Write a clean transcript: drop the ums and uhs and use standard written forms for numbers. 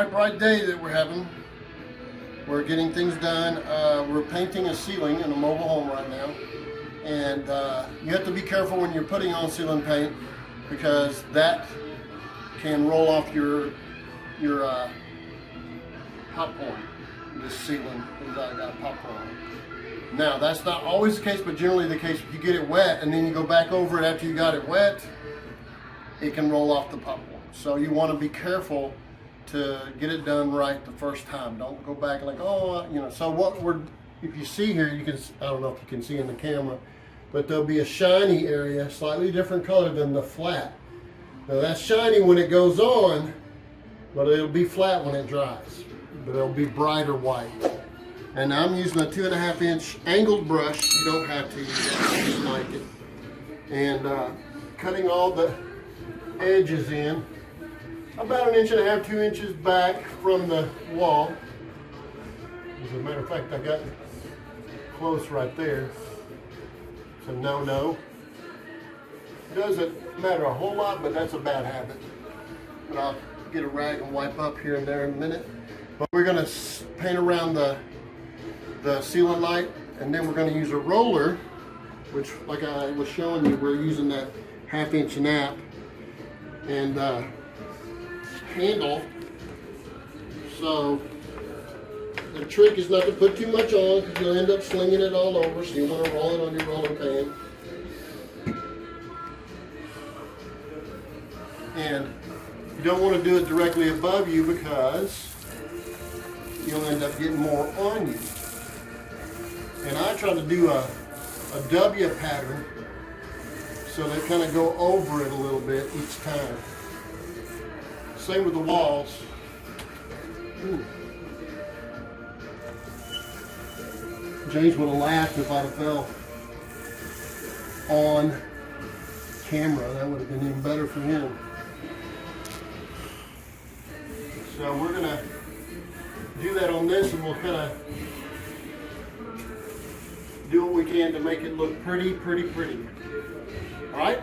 Bright day that we're having. We're getting things done. We're painting a ceiling in a mobile home right now, and you have to be careful when you're putting on ceiling paint because that can roll off your popcorn. This ceiling has got popcorn. Now that's not always the case, but generally the case. If you get it wet and then you go back over it after you got it wet, it can roll off the popcorn. So you want to be careful to get it done right the first time. Don't go back like, oh, you know. So what if you see here, you can, I don't know if you can see in the camera, but there'll be a shiny area, slightly different color than the flat. Now that's shiny when it goes on, but it'll be flat when it dries. But it'll be brighter white. And I'm using a 2.5 inch angled brush. You don't have to use it, I just like it. And cutting all the edges in. About 1.5 inches, 2 inches back from the wall. As a matter of fact, I got close right there. It's a no-no. Doesn't matter a whole lot, but that's a bad habit. But I'll get a rag and wipe up here and there in a minute. But we're going to paint around the ceiling light, and then we're going to use a roller, which, like I was showing you, we're using that 1/2 inch nap and handle. So the trick is not to put too much on because you'll end up slinging it all over. So you want to roll it on your rolling pin. And you don't want to do it directly above you because you'll end up getting more on you. And I try to do a W pattern so they kind of go over it a little bit each time. Same with the walls. Ooh. James would have laughed if I'd have fell on camera. That would have been even better for him. So we're going to do that on this, and we'll kind of do what we can to make it look pretty. All right?